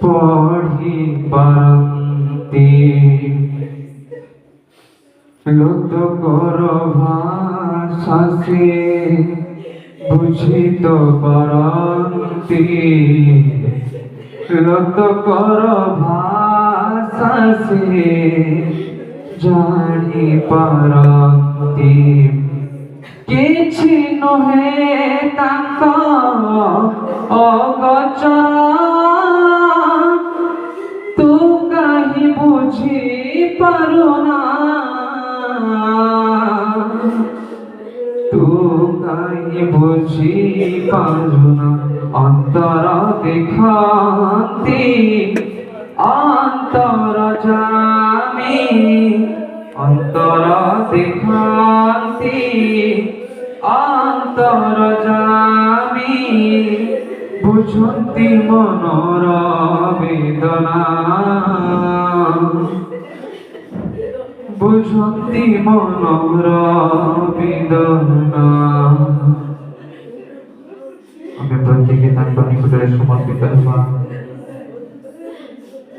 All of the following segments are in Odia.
পড়ি পারন্তি লত কর ভাষা সে বুঝিত পারন্তি লত কর ভাষা সে জানি পারন্তি କିଛି ନୁହେଁ ତାଙ୍କ ଅଗୋଚର ତୁ କାହିଁ ବୁଝି ପାରୁନା ତୁ କାହିଁ ବୁଝି ପାରୁନା ଅନ୍ତର ଦେଖନ୍ତି ଅନ୍ତର ଜାମି ଅନ୍ତର ଦେଖନ୍ତି অন্তর জামি বুঝন্তি মনর বেদনা বুঝন্তি মনর বেদনা আমি প্রত্যেকে তার নিকটে সমর্পিত হওয়া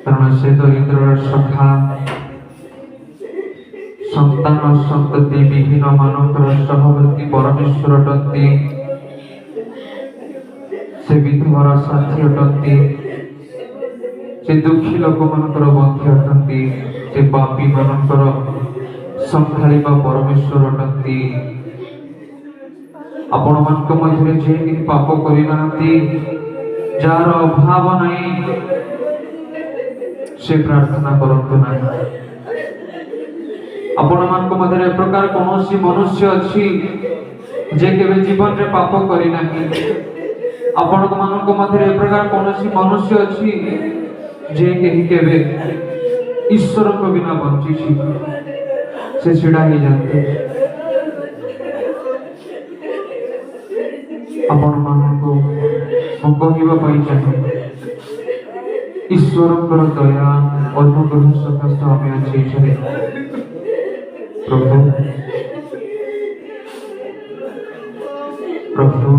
কারণ সে তো ইন্দ্রর সখা সন্তান সন্ততি বিহীন মানবর সহবর্তী পরমেশ্বর অটନ୍ତି ସେ ବିଧବାର ସାଥୀ ଅଟନ୍ତି ସେ ଦୁଃଖୀ ଲୋକମାନଙ୍କର ବନ୍ଧୁ ଅଟନ୍ତି ସେ ପାପୀ ମାନଙ୍କର ସମ୍ଭାଳିବା ପରମେଶ୍ୱର ଅଟନ୍ତି ଆପଣମାନଙ୍କ ମଧ୍ୟରେ ଯିଏ ପାପ କରିନାହାନ୍ତି ଯାହାର ଅଭାବ ନାହିଁ ସେ ପ୍ରାର୍ଥନା କରନ୍ତୁ ନାହିଁ आपण मान मध्य प्रकार कौन मनुष्य अच्छी जे केवे जीवन रे पाप करी नहीं आपण मान मध्य प्रकार कौन मनुष्य अच्छी जे कहीं केवे ईश्वर को बिना बंची से छिड़ा ही जाते आपण मान को कहवा चाहे ईश्वर दया अनुग्रह सकाश आम अच्छे प्रभु प्रभु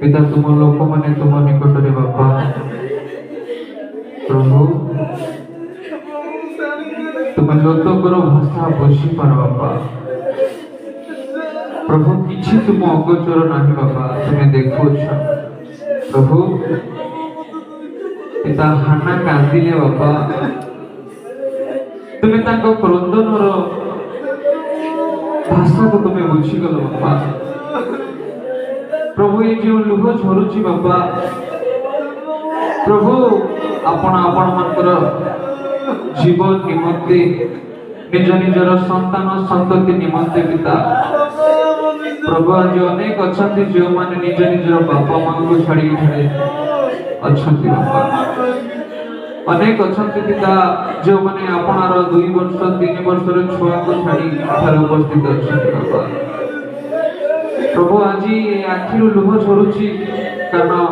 पिता तुम लोक माने तुम निकट रे बापा प्रभु तुम लोककर भाषा बुझी पार बापा प्रभु किछि तुम अगोचर नहीं बापा तुम्हें देखो प्रभु पिता हाना कांदिले बापा तुम्हें ताको क्रंदनर भाषा को तुम्हें बुझीगल बापा प्रभु ये जो लुह झरुची बापा प्रभु आपण आपण मानकर जीवन निमंते निज निजर संतान संतति निमंते पिता प्रभु आज अनेक अच्छा जो माने निज निजर बापा माँ को छाड़ी अच्छा बापा अनेक अच्छा पिता जो मैंने आपणार 2 वर्ष 3 वर्ष छुआ को छाड़ी उपस्थित अच्छा प्रभु आज आखिर लुह झरुची कारण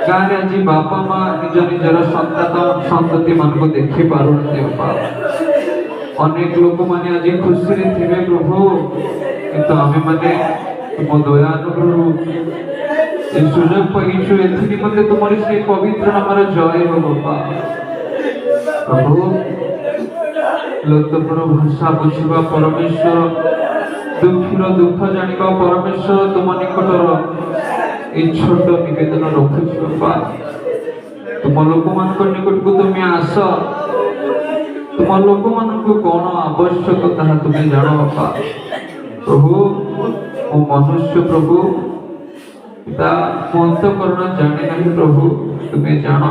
गाँव आज बापा माँ निज निजर संतान संतति मान को देखी पार अनेक लोक मैंने आज खुशी रे थे प्रभु किंतु आम मैंने तुम दया अनुग्रह सुजोग पाइछु एथि निमंते तुम्हारी से पवित्र नामर जय हो बापा प्रभु लोकपर भाषा बुझा परमेश्वर दुखीर दुख जानिबा परमेश्वर तुम निकटर ए छोट निवेदन रखुछु बापा तुम लोक मान निकट को तुम्हें आस तुम लोक मान कौन आवश्यक ताहा तुम्हें जानो बापा प्रभु ओ मनुष्य प्रभु पिता अंतकरण जाने नहीं प्रभु तुम्हें जान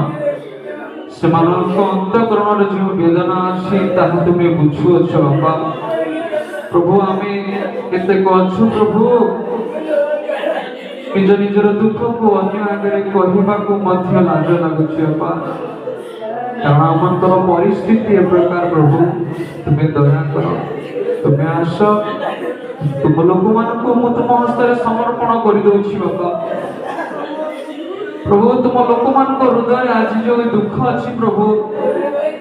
से अंतकरण जो वेदना अच्छी तुम्हें बुझुअछ बापा प्रभु आम केते अच्छु प्रभु निज निजर दुख को अन्य आगे कहवा को लाज लगुच बापा कारण आमर परिस्थिति ए प्रकार प्रभु तुम्हें दया कर तुम्हें आस तुम लोक मान तुम हस्त समर्पण कर बापा प्रभु तुम लोक मान हृदय आज जो दुख अच्छी प्रभु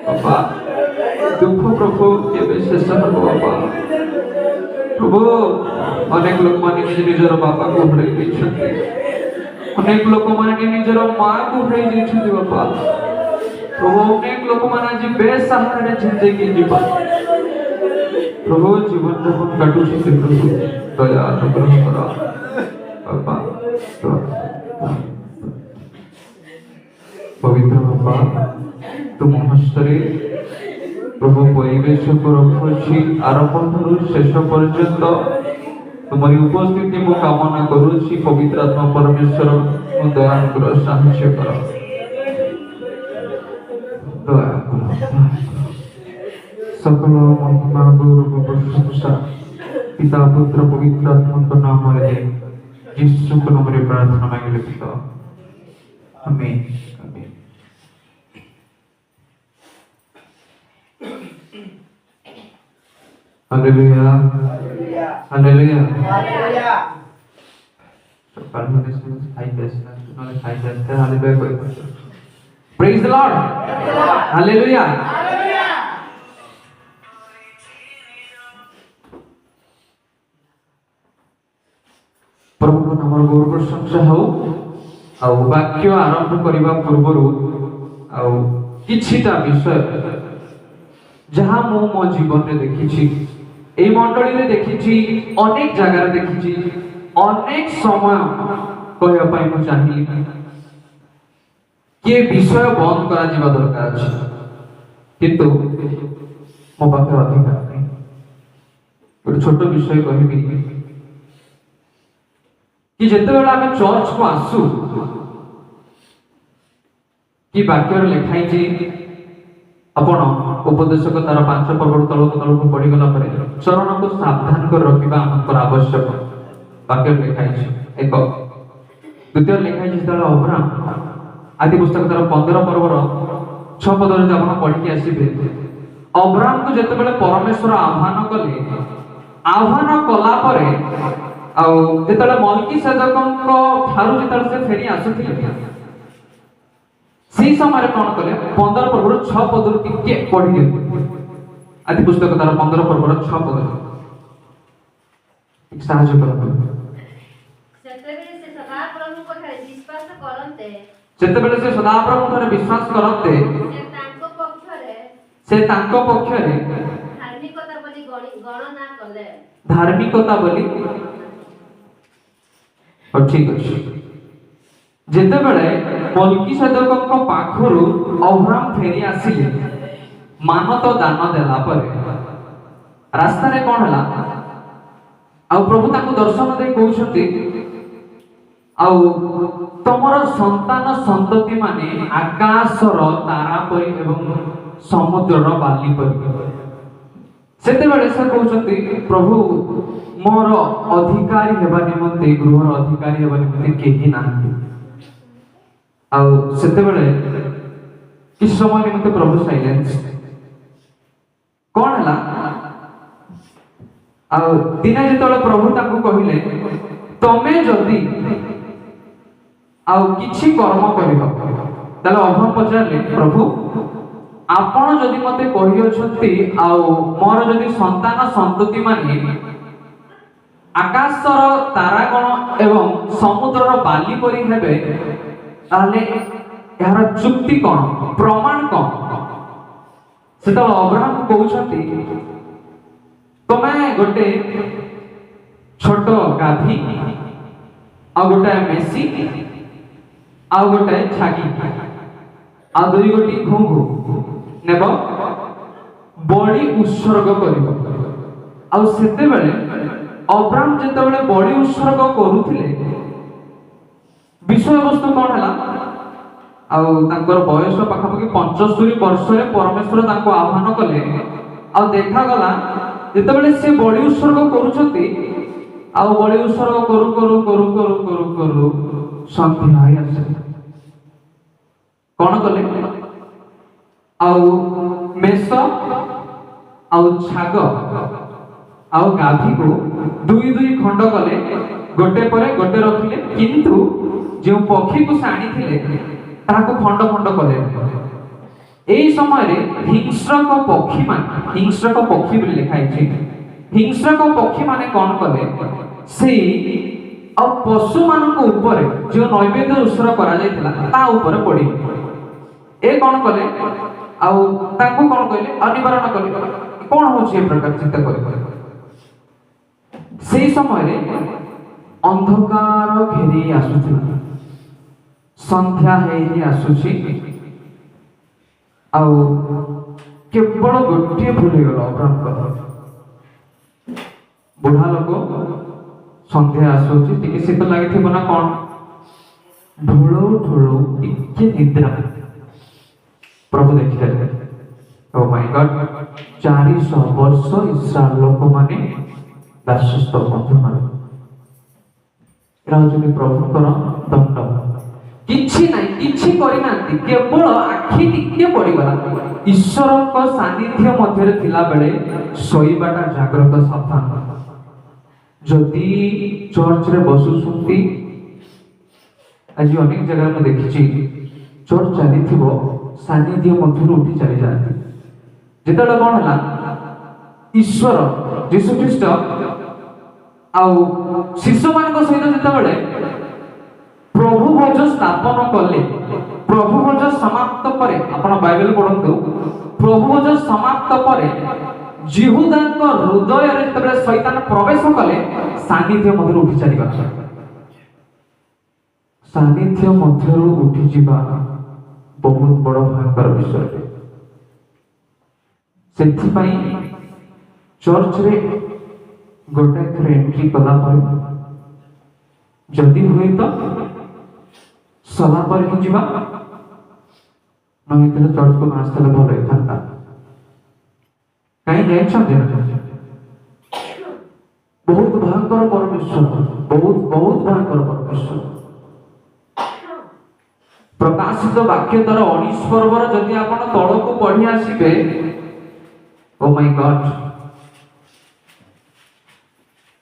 बापा दुख प्रभु केवे शेष हम बापा प्रभु अनेक लोक मान निजर बापा को हरई अनेक लोक माने निजर माँ को उठाई जाइछथि बापा प्रभु अनेक लोक माने आज बेसहारा जिंदगी जीवन प्रभु जीवन जपन काटुछथि प्रभु दया अनुग्रह कर बापा पवित्र बापा तुम हस्तरे प्रभु परिवेश को रखुछि आरंभरू शेष पर्यंत तुम्हारी उपस्थिति मु कामना करुछि पवित्र आत्मा परमेश्वर दया अनुग्रह साहाय्य कर दया कर सकल महिमा गौरव प्रशंसा पिता पुत्र पवित्र आत्मा के नाम में यीशु के नाम में प्रार्थना मांगे पिता आमीन आमीन। हालेलुया हालेलुया हालेलुया सकाल में खाई बेसना नले खाई जाते हालेलुया कोई praise the Lord hallelujah hallelujah. प्रभु को नाम गौरव प्रशंसा हो आ वाक्य आरंभ करबा पूर्व आ किछिटा विषय जहां मो मो जीवन में देखिछि ए मंडली रे देखिछि अनेक जगह रे देखिछि अनेक समय कहया पाई मु चाहिली के विषय बंद करा जीवा दरकार अछि किंतु मो पाखे अधिकार नहीं एक छोट विषय कहबी कि जेते बेला हम चर्च को आसु कि वाक्य लिखाई जे आपण उपदेशक तार 5 पर्वत तलक तलक पड़ी गला परे चरण को सावधान कर रखिबा हमकर आवश्यक वाक्य लिखाई छै एक द्वितीय लिखाई छै तार अब्राहम आदि पुस्तक तार 15 पर्वर 6 पद रे आपण पढ़ि के आसीबे अब्राहम को जेते बेले परमेश्वर आह्वान कले आह्वान कला परे आ जेते मल्कीसेदकଙ୍କ ठारू जेते से फेरी आसुथिले सी समय कौन कले 15 पर्वर 6 पद टिके पढ़ी दे आदि पुस्तक तार 15 पर्वर 6 पद एक साहाय्य करतो जेतेबेले से सदा प्रभु को विश्वास करते से तांको पक्षरे धार्मिकता बोली ठीक अछि जेतेबेले मल्कीसेदकଙ୍କ पाखरु अब्राहम फेरी आसिले मानत दान देला परे रास्ता रे कोन हला आ प्रभु ताको दर्शन दे कहउछथि आ तमर संतान संतति माने आकाशर तारा परि एवं समुद्रर बाली परि सेतेबेले से कहउछथि प्रभु मोर अधिकारी हेबा निमंते गृहर अधिकारी हेबा निमंते केहि नाही आ सेतेबेले किस समय निमंते प्रभु साइलेंस कोन हला आ दिना जेतले प्रभु ताकू कहिले तमे जदी आ किछि कर्म करिबो तले अब्राहम पचारले प्रभु आपण जदी मते कहि अछंती आ मोर जदी संतान संतति माने आकाशर तारागण एवं समुद्रर बाली परि हेबे ताले यार चुक्ति कोन प्रमाण कोन सेता अब्राहम कहउछंती तमे गोटे छोट गाधी आ गोटे मेसी आ गोटे छागी आ दुई गोटी घुंघू नेब बड़ी उत्सर्ग करिबो आ सेते बेले अब्राहम जेते बेले बड़ी उत्सर्ग करूथिले विषय वस्तु कोन हला आ तांकर बयस पाखापाखि 75 वर्ष रे परमेश्वर तांको आह्वान कले आ देखा गला जेते बेले से बड़ी उत्सर्ग करूछथि आ बड़ी उत्सर्ग करू करू करू करू करू करू संध्या आइ आसे कोन कले आ मेष आ छाग आ गाधी को दुई दुई खंड कले गोटे परे गोटे रखिले किंतु जो पक्षी को साणी थिले ताको खंड खंड कले एई समय रे हिंस्रक पक्षी बोली लिखाई छै हिंस्रक पक्षी माने कोन कले से ଆଉ ପଶୁ ମାନଙ୍କ ଉପରେ जो ନୈବେଦ୍ୟ ଉତ୍ସର୍ଗ କରାଯାଇଥିଲା ତା ଉପରେ ପଡି ଏ କଣ କଲେ ଆଉ ତାଙ୍କୁ କଣ କହିଲେ ଅନିବାରଣ କଲେ କଣ ହଉଛି ଏ ପ୍ରକାର ଚିନ୍ତା କରି ସେଇ ସମୟରେ ଅନ୍ଧକାର ଘେରି ଆସୁଥିଲା ସନ୍ଧ୍ୟା ହେଇ ଆସୁଛି ଆଉ କେବଳ ଗୋଟିଏ ଭୁଲ ହେଇଗଲା ଅବ୍ରାହ୍ମଙ୍କର ବୁଢା ଲୋକ ସନ୍ଧ୍ୟା ଆସୁଛି ଟିକେ ଶୀତ ଲାଗିଥିବ ନା କଣ ଢୋଳଉ ଢୋଳଉ ଟିକେ ନିଦ୍ରା ପ୍ରଭୁ ଦେଖିଦେଲେ ଓ ମାଇ ଗଡ୍ 400 ବର୍ଷ ଇସ୍ରାଏଲ ଲୋକମାନେ ଦାସସ୍ଥ ମଧ୍ୟମରେ ରାଜୁନି ପ୍ରଭୁଙ୍କର ଦଣ୍ଡ କିଛି ନାହିଁ କିଛି କରିନାହାନ୍ତି କେବଳ ଆଖି ଟିକେ ପଡିଗଲା ଈଶ୍ୱରଙ୍କ ସାନ୍ନିଧ୍ୟ ମଧ୍ୟରେ ଥିଲା ବେଳେ ଶୋଇବାଟା ଜାଗ୍ରତ ସାବଧାନ ଯଦି ଚର୍ଚ୍ଚରେ ବସୁଛନ୍ତି ଆଜି ଅନେକ ଜାଗାରେ ମୁଁ ଦେଖିଛି ଚର୍ଚ୍ଚ ଚାଲିଥିବ ସାନ୍ନିଧ୍ୟ ମଧ୍ୟରୁ ଉଠି ଚାଲି ଯାଆନ୍ତି ଯେତେବେଳେ କଣ ହେଲା ଈଶ୍ୱର ଯୀଶୁ ଖ୍ରୀଷ୍ଟ ଆଉ ଶିଶୁମାନଙ୍କ ସହିତ ଯେତେବେଳେ ପ୍ରଭୁ ଭୋଜ ସ୍ଥାପନ କଲେ ପ୍ରଭୁ ଭୋଜ ସମାପ୍ତ ପରେ ଆପଣ ବାଇବେଲ ପଢନ୍ତୁ ପ୍ରଭୁ ଭୋଜ ସମାପ୍ତ ପରେ ଜିହୁଦାଙ୍କ ହୃଦୟରେ ଯେତେବେଳେ ଶୈତାନ ପ୍ରବେଶ କଲେ ସାନ୍ନିଧ୍ୟ ମଧ୍ୟରୁ ଉଠି ଚାଲିଗଲା ସାନ୍ନିଧ୍ୟ ମଧ୍ୟରୁ ଉଠିଯିବା ବହୁତ ବଡ଼ ଭୟଙ୍କର ବିଷୟ ସେଥିପାଇଁ ଚର୍ଚ୍ଚରେ ଗୋଟାଏ ଥର ଏଣ୍ଟ୍ରି କଲା ପରେ ଯଦି ହୁଏ ତ ସଭା ପରେ ହିଁ ଯିବା ନହେଲେ ଚର୍ଚ୍ଚକୁ ନ ଆସିଥିଲେ ଭଲ ହେଇଥାନ୍ତା କାହିଁ ଯାଇଛନ୍ତି ବହୁତ ଭୟଙ୍କର ପରମେଶ୍ୱର ବହୁତ ଭୟଙ୍କର ପରମେଶ୍ୱର ପ୍ରକାଶିତ ବାକ୍ୟ ତାର 19 ପର୍ବର ଯଦି ଆପଣ ତଳକୁ ପଢି ଆସିବେ ଓ ମାଇ ଗଡ୍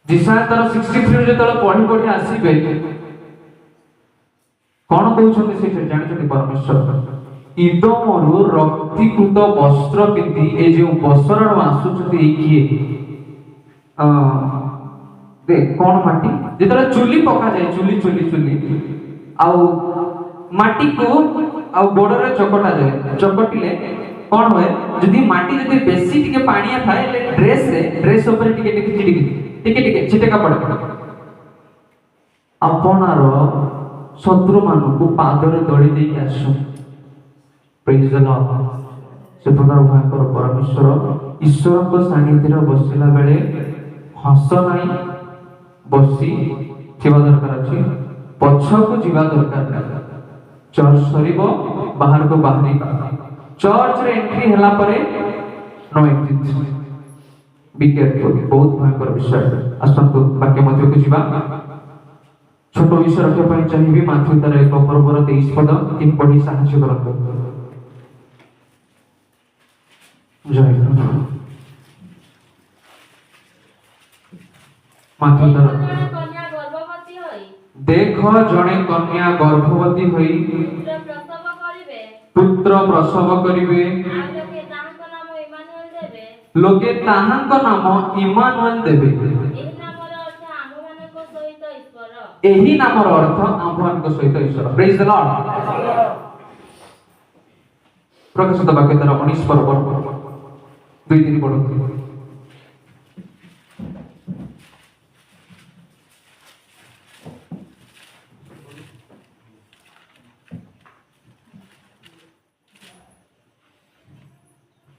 ଜିସାୟ ତାର 63 ଯେତେବେଳେ ପଢି ଆସିବେ କଣ କହୁଛନ୍ତି ସେଠି ଜାଣିଛନ୍ତି ପରମେଶ୍ୱର ଇଦୋମରୁ ରକ୍ତୀକୃତ ବସ୍ତ୍ର ପିନ୍ଧି ଏ ଯେଉଁ ବସରଣ ଆସୁଛନ୍ତି ଏଇ କିଏ କଣ ମାଟି ଯେତେବେଳେ ଚୁଲି ପକାଯାଏ ଚୁଲି ଆଉ ମାଟିକୁ ଆଉ ଗୋଡରେ ଚକଟିଲେ କଣ ହୁଏ ଯଦି ମାଟି ଯଦି ବେଶୀ ଟିକେ ପାଣିଆ ଥାଏ ଡ୍ରେସ ଉପରେ ଟିକେ ଛିଟକା ପଡେ ଆପଣାର ଶତ୍ରୁ ମାନଙ୍କୁ ପାଦରେ ଦଳି ଦେଇକି ଆସୁ ପ୍ରେଜ୍ ଦ ଲର୍ଡ ସେ ପ୍ରକାର ଭୟଙ୍କର ପରମେଶ୍ୱର ଈଶ୍ୱରଙ୍କ ସାନ୍ନିଧ୍ୟରେ ବସିଲା ବେଳେ ହସ ନାହିଁ ବସି ଥିବା ଦରକାର ଅଛି ପଛକୁ ଯିବା ଦରକାର ନାହିଁ ଚର୍ଚ୍ଚ ସରିବ ବାହାରକୁ ବାହାରିବା ଚର୍ଚ୍ଚରେ ଏଣ୍ଟ୍ରି ହେଲା ପରେ नो एग्जिट बी केयरफुल बहुत भयंकर विषय आसନ୍ତୁ ବାକ୍ୟ ମଧ୍ୟକୁ ଯିବା छोट विषय रखिया ପାଇଁ ଚାହିଁବି ମାଥ୍ୟୁ ତାର 1 ପର୍ବର 23 ପଦ କି ପଢି ସାହାଯ୍ୟ କରନ୍ତୁ ଜୟ ଗୁରୁ ମାଥ୍ୟୁ ତାର देखो जड़े कन्या गर्भवती होई पुत्र प्रसव करिवे लोके ताहांक नाम इमानुएल देबे एही नामर अर्थ आम्भମାନଙ୍କ सहित ईश्वर प्रेज द लॉर्ड प्रकाशित वाक्य तार 19 पर्व 2-3 पढନ୍ତୁ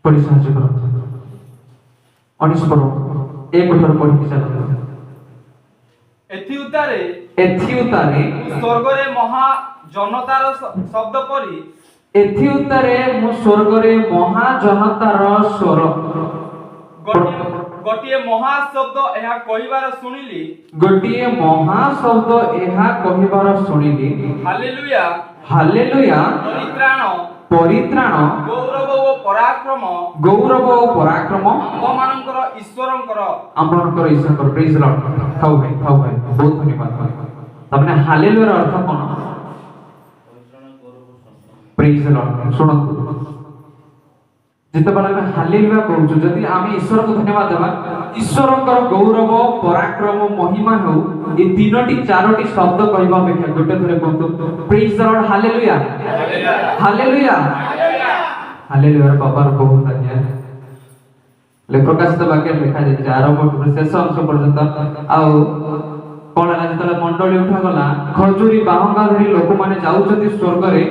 पढ़ी साहाଯ୍ୟ କରନ୍ତୁ 19 पर्व 1 ଠାରୁ ପଢିକି ଚାଲନ୍ତୁ एथिउतारे स्वर्गरे महा जनतार शब्द परी एथिउतारे मु स्वर्गरे महा जनतार स्वर गोटिए महा शब्द एहा कहिबार सुनिली गोटिए महा शब्द एहा कहिबार सुनिली हालेलुया हालेलुया परित्राण गौरव ओ पराक्रम आम्भमानकर ईश्वरंकर प्रेज द लॉर्ड खाओ भाई बहुत धन्यवाद तमने हालेलुया अर्थ कोन प्रेज द लॉर्ड सुनନ୍ତୁ ଯେତେବେଳେ ଆମେ ହାଲେଲୁୟା କହୁଛୁ, ଯଦି ଆମେ ଈଶ୍ୱରକୁ ଧନ୍ୟବାଦ ଦେବା, ଈଶ୍ୱରଙ୍କର ଗୌରବ ପରାକ୍ରମ ମହିମା ହେଉ, ଏ ତିନୋଟି ଚାରୋଟି ଶବ୍ଦ କହିବା ଅପେକ୍ଷା ଗୋଟେ ଥରେ କୁହନ୍ତୁ ପ୍ରେଜ୍ ଦ ଲର୍ଡ, ହାଲେଲୁୟା ହାଲେଲୁୟା ହାଲେଲୁୟା। ବାବାର ବହୁତ ଆଜ୍ଞା ପ୍ରକାଶିତ ବାକ୍ୟରେ ଲେଖାଯାଇଛି ଆରମ୍ଭ ଶେଷ ଅଂଶ ପର୍ଯ୍ୟନ୍ତ। ଆଉ କଣ ହେଲା, ଯେତେବେଳେ ମଣ୍ଡଳୀ ଉଠାଗଲା, ଖଜୁରୀ ବାହଙ୍ଗା ଧରି ଲୋକମାନେ ଯାଉଛନ୍ତି ସ୍ୱର୍ଗରେ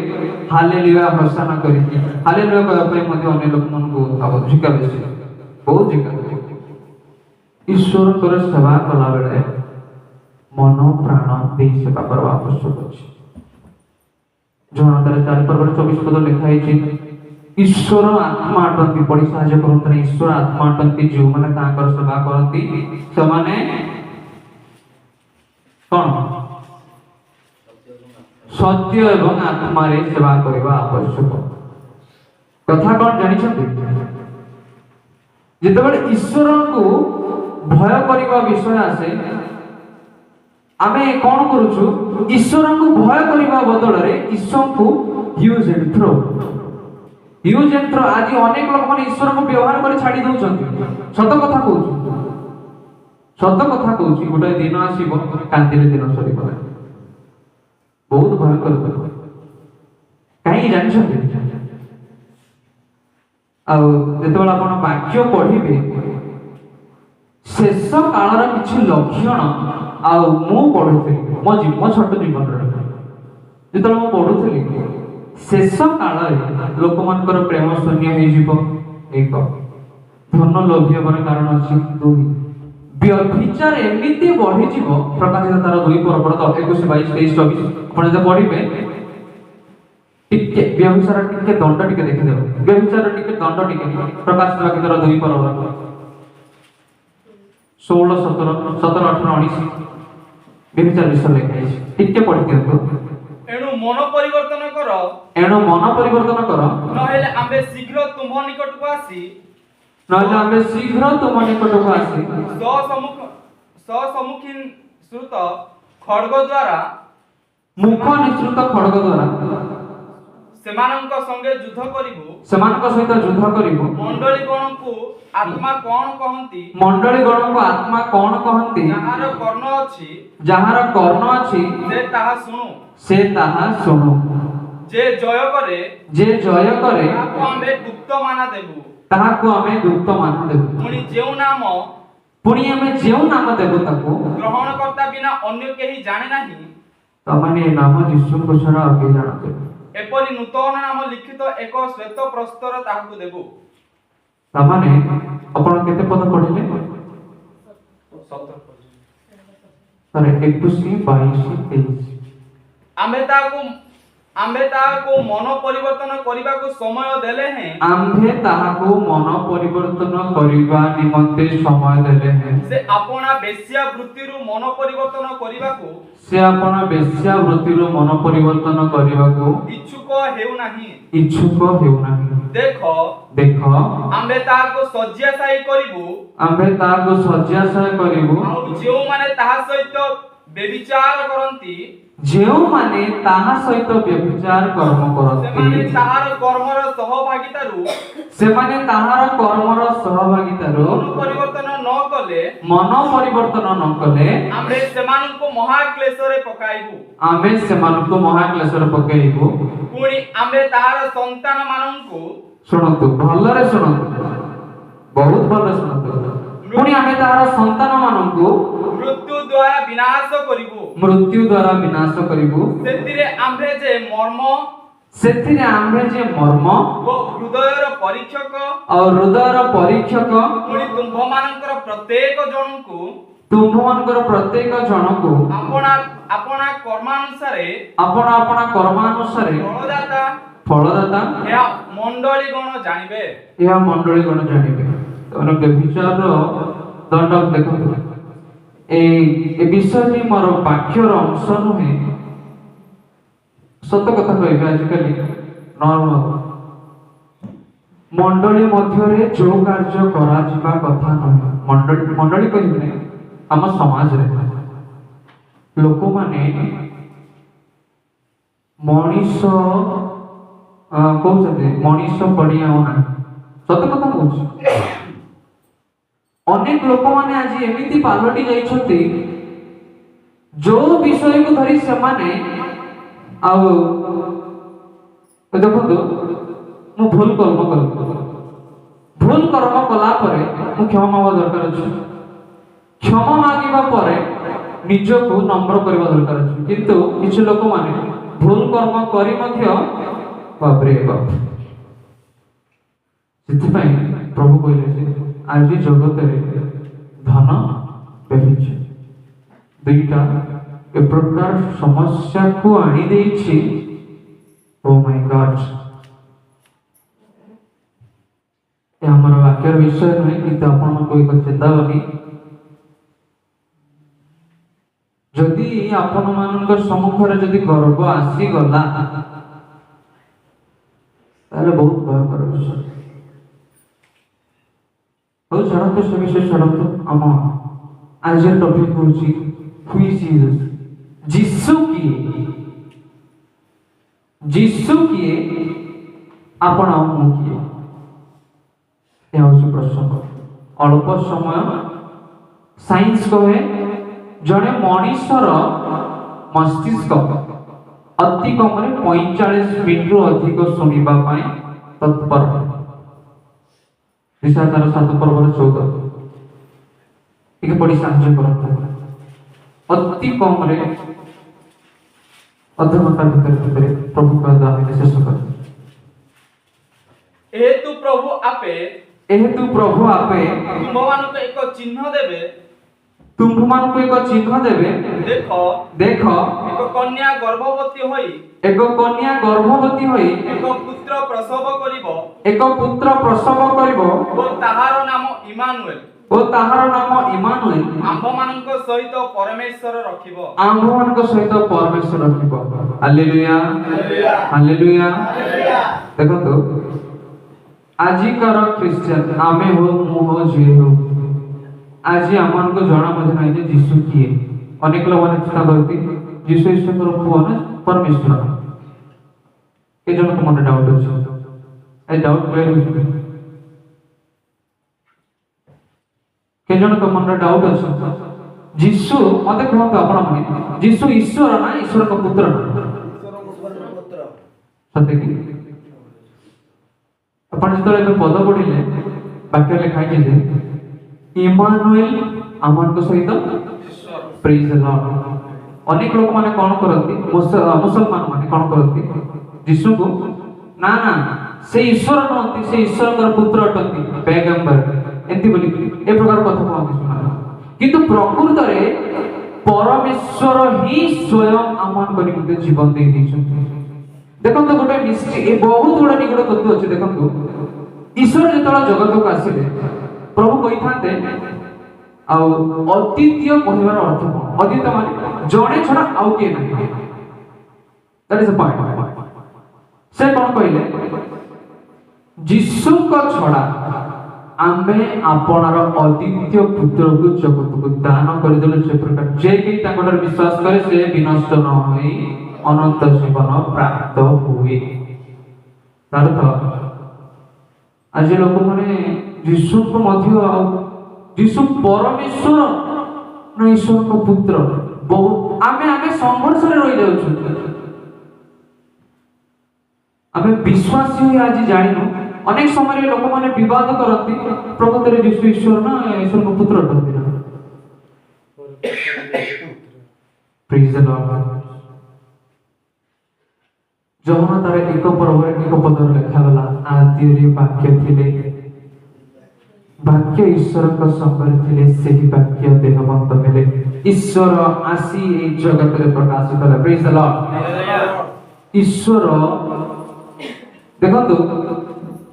ହାଲେଲୁୟା ଘୋଷଣା କରିକି। ହାଲେଲୁୟା କହିବା ପାଇଁ ମଧ୍ୟ ଅନ୍ୟ ଲୋକମାନଙ୍କୁ ଝିକା ବେଶୀ, ବହୁତ ଝିକା। ଈଶ୍ୱରଙ୍କର ସେବା କଲା ବେଳେ ମନ ପ୍ରାଣ ଦେଇ ସେବା କରିବା ଆବଶ୍ୟକ ଅଛି। ଜଣାତାରେ 4:24 ଲେଖା ହେଇଛି, ଈଶ୍ୱର ଆତ୍ମା ଅଟନ୍ତି, ପଢି ସାହାଯ୍ୟ କରନ୍ତୁ ନା। ଈଶ୍ୱର ଆତ୍ମା ଅଟନ୍ତି, ଯେଉଁମାନେ ତାଙ୍କର ସେବା କରନ୍ତି ସେମାନେ କଣ ସତ୍ୟ ଏବଂ ଆତ୍ମାରେ ସେବା କରିବା ଆବଶ୍ୟକ। କଥା କଣ ଜାଣିଛନ୍ତି? ଯେତେବେଳେ ଈଶ୍ୱରଙ୍କୁ ଭୟ କରିବା ବିଷୟ ଆସେ, ଆମେ କଣ କରୁଛୁ? ଈଶ୍ୱରଙ୍କୁ ଭୟ କରିବା ବଦଳରେ ଈଶ୍ୱରଙ୍କୁ use and throw use and throw. ଆଜି ଅନେକ ଲୋକମାନେ ଈଶ୍ୱରଙ୍କୁ ବ୍ୟବହାର କରି ଛାଡି ଦଉଛନ୍ତି। ସତ କଥା କହୁଛୁ, ସତ କଥା କହୁଛି, ଗୋଟାଏ ଦିନ ଆସିବ କାନ୍ଦିରେ ଦିନ ସରିବ ନାହିଁ। ବହୁତ ଭୟଙ୍କର କଥା। କାହିଁକି ଜାଣିଛନ୍ତି? ଆଉ ଯେତେବେଳେ ଆପଣ ବାକ୍ୟ ପଢିବେ, ଶେଷ କାଳର କିଛି ଲକ୍ଷଣ, ଆଉ ମୁଁ ପଢୁଥିଲି ମୋ ଛୋଟ ଜୀବନରେ, ଯେତେବେଳେ ମୁଁ ପଢୁଥିଲି, ଶେଷ କାଳରେ ଲୋକମାନଙ୍କର ପ୍ରେମ ଶୂନ୍ୟ ହେଇଯିବ, 1। ଧନ ଲୋଭୀ ହେବାର କାରଣ ଅଛି, 2। ବ୍ୟଭିଚାର ଏମିତି ବଢିଯିବ, ପ୍ରକାଶିତ ତାର 2:21, 22, 23, 24 ଆପଣ ଯଦି ପଢିବେ, ଟିକେ ବ୍ୟଭିଚାର ଟିକେ ଦଣ୍ଡ ଟିକେ ଦେଖିଦେବ, ବ୍ୟଭିଚାର ଟିକେ ଦଣ୍ଡ ଟିକେ, ପ୍ରକାଶିତ ବାକ୍ୟ ତାର 2:16, 17, 18, 19 ବ୍ୟଭିଚାର ବିଷୟ ଲେଖା ହେଇଛି। ଟିକେ ପଢି ଦିଅନ୍ତୁ। ଏଣୁ ମନ ପରିବର୍ତ୍ତନ କର, ନହେଲେ ଆମ୍ଭେ ଶୀଘ୍ର ତୁମ ନିକଟକୁ ଆସି ସମ୍ମୁଖୀନ ଶ୍ରୁତ ଖଡ୍ଗ ଦ୍ୱାରା ସେମାନଙ୍କ ସଙ୍ଗେ ଯୁଦ୍ଧ କରିବୁ। ମଣ୍ଡଳୀ ଗଣଙ୍କୁ ଆତ୍ମା କଣ କହନ୍ତି? ଯାହାର କର୍ଣ୍ଣ ଅଛି ସେ ତାହା ଶୁଣୁ। ଯେ ଜୟ କରେ ତାହାକୁ ଆମେ ଗୁପ୍ତ ମାନ ଦେବୁ। ପୁଣି ଆମେ ଯେଉଁ ନାମ ଦେବୁ ତାକୁ ଗ୍ରହଣ କର୍ତ୍ତା ବିନା ଅନ୍ୟ କେହି ଜାଣେ ନାହିଁ। ତାମାନେ ନାମ ଯୀଶୁଙ୍କୁ ଛଡା ଆଉ କେହି ଜାଣନ୍ତି। ଏପରି ନୂତନ ନାମ ଲିଖିତ ଏକ ଶ୍ଵେତ ପ୍ରସ୍ତର ତାହାକୁ ଦେବୁ। ତାମାନେ ଆପଣ କେତେ ପଦ ପଢିଲେ? 17 ତାରେ 21, 22, 23। ଆମ୍ଭେ ତାହାକୁ ମନ ପରିବର୍ତ୍ତନ କରିବାକୁ ସମୟ ଦେଲେ ହେଁ, ସେ ଆପଣା ବେଶ୍ୟା ବୃତ୍ତିରୁ ମନ ପରିବର୍ତ୍ତନ କରିବାକୁ ଇଚ୍ଛୁକ ହେଉନାହିଁ। ଦେଖ ଆମ୍ଭେ ତାହାକୁ ଶଯ୍ୟାଶାୟୀ କରିବୁ, ଆଉ ଯେଉଁମାନେ ତାହା ସହିତ ବ୍ୟଭିଚାର କରନ୍ତି ସେମାନେ ତାହାର କର୍ମର ସହଭାଗିତାରୁ ମନ ପରିବର୍ତ୍ତନ ନ କଲେ ଆମ୍ଭେ ସେମାନଙ୍କୁ ମହାକ୍ଲେଶରେ ପକାଇବୁ। ପୁଣି ଆମ୍ଭେ ତାହାର ସନ୍ତାନ ମାନଙ୍କୁ, ଶୁଣନ୍ତୁ ଭଲରେ ଶୁଣନ୍ତୁ, ବହୁତ ଭଲରେ ଶୁଣନ୍ତୁ, ପୁଣି ଆମେ ତାହାର ସନ୍ତାନ ମାନଙ୍କୁ ମୃତ୍ୟୁ ଦ୍ୱାରା ବିନାଶ କରିବୁ। ସେଥିରେ ଆମ୍ଭେ ଯେ ମର୍ମ ଓ ହୃଦୟର ପରୀକ୍ଷକ, ପୁଣି ତୁମ୍ଭମାନଙ୍କର ପ୍ରତ୍ୟେକ ଜଣଙ୍କୁ ଆପଣା କର୍ମାନୁସାରେ ଫଳଦାତା ଏହା ମଣ୍ଡଳୀ ଗଣ ଜାଣିବେ। ବ୍ୟଭିଚାର ଦଣ୍ଡ ଦେଖନ୍ତୁ, ଏ ବିଷୟଟି ମୋର ବାକ୍ୟର ଅଂଶ ନୁହେଁ। ସତ କଥା କହିବେ, ଆଜିକାଲି ମଣ୍ଡଳୀ ମଧ୍ୟରେ ଯୋଉ କାର୍ଯ୍ୟ କରାଯିବା କଥା ନୁହେଁ, ମଣ୍ଡଳୀ କହିବେ ଆମ ସମାଜରେ ଲୋକମାନେ ମଣିଷ କହୁଛନ୍ତି, ମଣିଷ ପଡିଆ ନାହିଁ, ସତ କଥା କହୁଛି। ଅନେକ ଲୋକମାନେ ଆଜି ଏମିତି ପାଲଟି ଯାଇଛନ୍ତି ଯୋଉ ବିଷୟକୁ ଧରି ସେମାନେ ଆଉ ଦେଖନ୍ତୁ, ମୁଁ ଭୁଲ କର୍ମ କଲି, ଭୁଲ କର୍ମ କଲା ପରେ ମୁଁ କ୍ଷମା ମାଗିବା ଦରକାର ଅଛି। କ୍ଷମା ମାଗିବା ପରେ ନିଜକୁ ନମ୍ର କରିବା ଦରକାର ଅଛି। କିନ୍ତୁ କିଛି ଲୋକମାନେ ଭୁଲ କର୍ମ କରି ମଧ୍ୟ ବାପରେ ବାପ। ସେଥିପାଇଁ ପ୍ରଭୁ କହିଲେ ଯେ ଆଜି ଜଗତରେ ଧନ ବ୍ୟଭିଚାର ଦୁଇଟା ଏ ପ୍ରକାର ସମସ୍ୟାକୁ ଆଣିଦେଇଛି। ଓ ମାଇ ଗଡ୍, ଏ ଆମର ବାକ୍ୟର ବିଷୟ ନୁହେଁ, କିନ୍ତୁ ଆପଣଙ୍କୁ ଏକ ଚେତାବନୀ। ଯଦି ଆପଣ ମାନଙ୍କ ସମ୍ମୁଖରେ ଯଦି ଗର୍ବ ଆସିଗଲା ତାହେଲେ ବହୁତ ଭୟଙ୍କର ବିଷୟ। ହଉ ଛାଡ଼ନ୍ତୁ, ସେ ବିଷୟ ଛାଡ଼ନ୍ତୁ। ଆମ ଆଜିର ଟପିକ ହଉଛି ହୁ ଇଜ ଜିସସ୍। ଯୀଶୁ କିଏ? ଯୀଶୁ କିଏ? ଆପଣ ମୁଁ କିଏ? ଏହା ହଉଛି ପ୍ରସଙ୍ଗ। ଅଳ୍ପ ସମୟ ସାଇନ୍ସ କହେ ଜଣେ ମଣିଷର ମସ୍ତିଷ୍କ ଅତି କମରେ 45 ମିନିଟରୁ ଅଧିକ ଶୁଣିବା ପାଇଁ ତତ୍ପର। ତାର 7 ପର୍ବର 14 ଟିକେ ପଢି ସାହାଯ୍ୟ କରନ୍ତୁ। ଅତି କମରେ ଅଧଘଣ୍ଟା ଭିତରେ ପ୍ରଭୁଙ୍କ ଦ୍ୱାରା ଆମେ ଶେଷ କରିବୁ। ଏହେତୁ ପ୍ରଭୁ ଆପେ ତୁମମାନଙ୍କୁ ଏକ ଚିହ୍ନ ଦେବେ। ତୁମ୍ଭମାନଙ୍କୁ ଏକ ଚିହ୍ନ ଦେବେ। ଦେଖ ଏକ କନ୍ୟା ଗର୍ଭବତୀ ହୋଇ ଏକ ପୁତ୍ର ପ୍ରସବ କରିବ ଏକ ପୁତ୍ର ପ୍ରସବ କରିବ ଓ ତାହାର ନାମ ଇମାନୁଏଲ। ଆମ୍ଭମାନଙ୍କ ସହିତ ପରମେଶ୍ୱର ରଖିବ। Hallelujah, hallelujah. ଦେଖନ୍ତୁ, ଆଜିକାର ଖ୍ରୀଷ୍ଟିଆନ ଆମେ ହଉ, ମୁଁ ହଉ, ଯିଏ ହଉ, ଆଜି ଆମମାନଙ୍କୁ ଜଣା ମଧ୍ୟ ନାହିଁ ଯେ ଯୀଶୁ କିଏ। ଅନେକ ଲୋକମାନେ ଚିନ୍ତା କରନ୍ତି ଯୀଶୁ ଈଶ୍ୱରଙ୍କର ପୁଅ ନା ପରମେଶ୍ୱର। ଏ ଜଣଙ୍କ ମନରେ ଡାଉଟ ଅଛି। ଏ ଡାଉଟ କ୍ଲିୟର ହେଉଛି? କେ ଜଣଙ୍କ ମନରେ ଡାଉଟ ଅଛି? ଯୀଶୁ, ମତେ କୁହନ୍ତୁ ଆପଣ ମାନେ, ଯୀଶୁ ଈଶ୍ୱର ନା ଈଶ୍ୱରଙ୍କ ପୁତ୍ର ନା? ସତେକି? ଆପଣ ଯେତେବେଳେ ଏବେ ପଦ ପଢିଲେ ବାକ୍ୟ ଲେଖା ହେଇଛି ଯେ ଇମାନୁଏଲ ଆମମାନଙ୍କ ସହିତ। ପ୍ରେଜ୍ ଦ ଲର୍ଡ। ଅନେକ ଲୋକମାନେ କଣ କରନ୍ତି, ମୁସଲମାନ ମାନେ କଣ କରନ୍ତି, ଯୀଶୁଙ୍କୁ ନା ନା ସେ ଈଶ୍ୱର ନୁହନ୍ତି, ସେ ଈଶ୍ୱରଙ୍କର ପୁତ୍ର ଅଟନ୍ତି, ପୈଗମ୍ବର ଏମିତି ବୋଲି ଏ ପ୍ରକାର କଥା କହନ୍ତି ସେମାନେ। କିନ୍ତୁ ପ୍ରକୃତରେ ପରମେଶ୍ୱର ହିଁ ସ୍ୱୟଂ ଆମମାନଙ୍କ ନିମନ୍ତେ ଜୀବନ ଦେଇ ଦେଇଛନ୍ତି। ଦେଖନ୍ତୁ, ଗୋଟେ ବହୁତ ଗୁଡେ ନିକଟ ତତ୍ତ୍ୱ ଅଛି। ଦେଖନ୍ତୁ, ଈଶ୍ୱର ଯେତେବେଳେ ଜଗତକୁ ଆସିଲେ ପ୍ରଭୁ କହିଥାନ୍ତେ, ଆଉ ଅଦ୍ୱିତୀୟ କହିବାର ଅର୍ଥ କଣ? ଅଦ୍ୱିତୀୟ ମାନେ ଜଣେ ଛଡା ଆଉ କିଏ ନାହିଁ। That is the point. ସେ କଣ କହିଲେ? ଯୀଶୁଙ୍କ ଛଡା ଆମେ ଆପଣର ଅଦ୍ୱିତୀୟ ପୁତ୍ରକୁ ଜଗତକୁ ଦାନ କରିଦେଲୁ। ସେ ପ୍ରକାର ଯେ କେହି ତାଙ୍କଠାରେ ବିଶ୍ୱାସ କରେ ସେ ବିନଷ୍ଟ ନ ହୋଇ ଅନନ୍ତ ଜୀବନ ପ୍ରାପ୍ତ ହୁଏ। ତାର ଆଜି ଲୋକମାନେ ଯୀଶୁଙ୍କୁ ମଧ୍ୟ ଯୀଶୁ ପରମେଶ୍ୱର ନା ଈଶ୍ୱରଙ୍କ ପୁତ୍ର, ବହୁତ ଆମେ ସଂଘର୍ଷରେ ରହିଯାଉଛୁ। ଆମେ ବିଶ୍ୱାସୀ ହୋଇ ଆଜି ଜାଣିନୁ। ଅନେକ ସମୟରେ ଲୋକମାନେ ବିବାଦ କରନ୍ତି, ପ୍ରକୃତରେ ଯୀଶୁ ଈଶ୍ୱର ନା ଈଶ୍ୱରଙ୍କ ପୁତ୍ର ଅଟନ୍ତି ନା? ପ୍ରେଜ୍ ଦ ଲର୍ଡ। ଯୋହନ ତାର 1 ପର୍ବରେ 1 ପଦରେ ଲେଖାଗଲା, ଆଦିରେ ବାକ୍ୟ ଥିଲେ, ବାକ୍ୟ ଈଶ୍ୱରଙ୍କ ସଙ୍ଗରେ ଥିଲେ, ସେହି ବାକ୍ୟ ଦେହବନ୍ତ ହେଲେ, ଈଶ୍ୱର ଆସି ଏହି ଜଗତରେ ପ୍ରକାଶିତ ହେଲେ। ପ୍ରେଜ୍ ଦ ଲର୍ଡ। ଈଶ୍ୱର, ଦେଖନ୍ତୁ,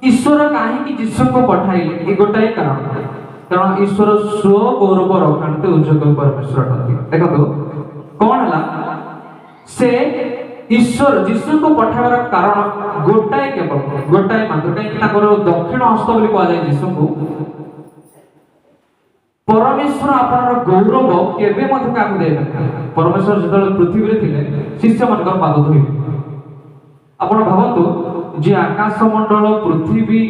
ଈଶ୍ୱର କାହିଁକି ଯୀଶୁଙ୍କୁ ପଠାଇଲେ? ଏ ଗୋଟାଏ କାରଣ, କାରଣ ଈଶ୍ୱର ସ୍ୱଗୌରବ ରଖାନ୍ତେ ଉଜ୍ଜଳ ପରମେଶ୍ୱର ଅଟନ୍ତି। ଦେଖନ୍ତୁ କଣ ହେଲା, ସେ ଈଶ୍ୱର ଯୀଶୁଙ୍କୁ ପଠାଇବାର କାରଣ ଗୋଟାଏ, କେବଳ ଗୋଟାଏ ମାତ୍ର। କାହିଁକି ତାଙ୍କର ଦକ୍ଷିଣ ହସ୍ତ ବୋଲି କୁହାଯାଏ ଯୀଶୁଙ୍କୁ। ପରମେଶ୍ୱର ଆପଣଙ୍କର ଗୌରବ କେବେ ମଧ୍ୟ କାହାକୁ ଦେବେ ନାହିଁ। ପରମେଶ୍ୱର ଯେତେବେଳେ ପୃଥିବୀରେ ଥିଲେ ଶିଷ୍ୟମାନଙ୍କର ପାଦ ଧୋଇଲେ। ଆପଣ ଭାବନ୍ତୁ, ଯେ ଆକାଶ ମଣ୍ଡଳ, ପୃଥିବୀ,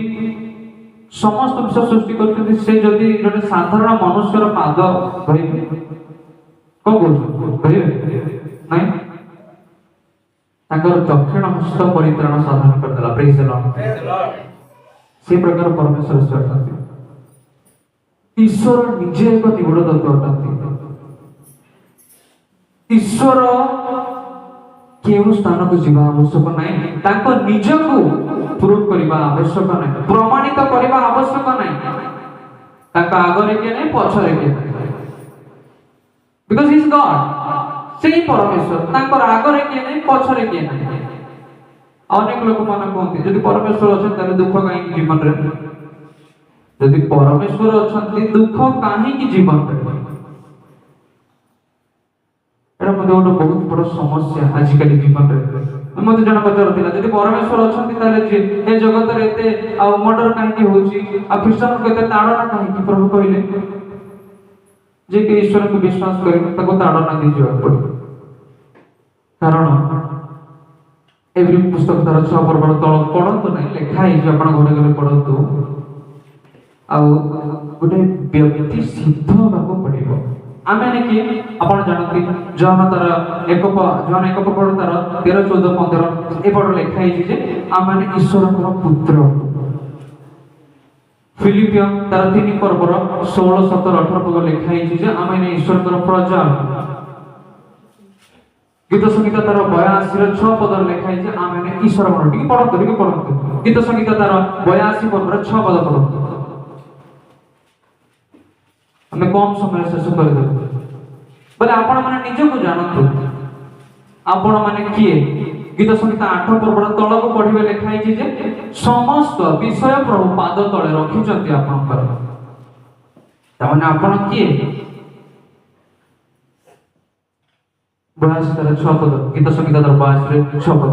समस्त विश्व सृष्टि करते से जदि जने साधारण मनुष्यर पाद धरिबे कौन बोलछो नहीं ताकर दक्षिण हस्त परित्राण साधन कर देला प्रेज द लॉर्ड से प्रकार परमेश्वर से अटंती ईश्वर निजे एक निगूढ़ तत्व अटंती ईश्वर केउ स्थान को जीवा आवश्यक नहीं ताको निजको प्रूव करबा आवश्यक नहीं प्रमाणित करबा आवश्यक नहीं ताका आगरे के नहीं पछरे के बिकॉज़ ही इज गॉड सेही परमेश्वर ताकर आगरे के नहीं पछरे के नहीं अनेक लोक माने कहते जदि परमेश्वर अछन ताले दुख काहे की जीवन रे जदि परमेश्वर अछन दुख काहे की जीवन रे एटा मते गोटे बहुत बड़ समस्या आजिकल जीवन रे मते जण पचारथिला जदि परमेश्वर अछन ताले जे ए जगत रे एते आ मर्डर काहे की होची आ ख्रिस्टियन को एते ताड़ना काहे की प्रभु कहले जे के ईश्वर को विश्वास करे ताको ताड़ना दीजियो पड़े कारण एवरी पुस्तक तार 6 पर्वत तळ पढंतु नाही लेखा हे जे आपण घरे घरे पढंतु आ गोटे व्यक्ति सिद्ध होबाको पड़िबो आमे ने कि आपण जानती जन तार एक जन एक पढ़ तार 13 14 15 ए पढ़ लेखा हे जे आमे ने ईश्वर को पुत्र फिलिपियन तार 3 पर्वर 16 17 18 पद लेखा हे जे आमे ने ईश्वर को प्रजा गीत संगीत तार 82 6 पद लेखा है जे आमे ने ईश्वर बन ठीक पढ़ंतु गीत संगीत तार 82 पद 6 पद पढ़ंतु हमें कम समय शेष कर दे बोले आपण माने निज को जानतु आपण माने किए गीत संगीत 8 पद तळ को पढिबे लेखा है जे समस्त विषय प्रभु पाद तळे रखिचंती आपनकर ताने आपण किए 82 तार 6 पद गीत संगीत तार 82 6 पद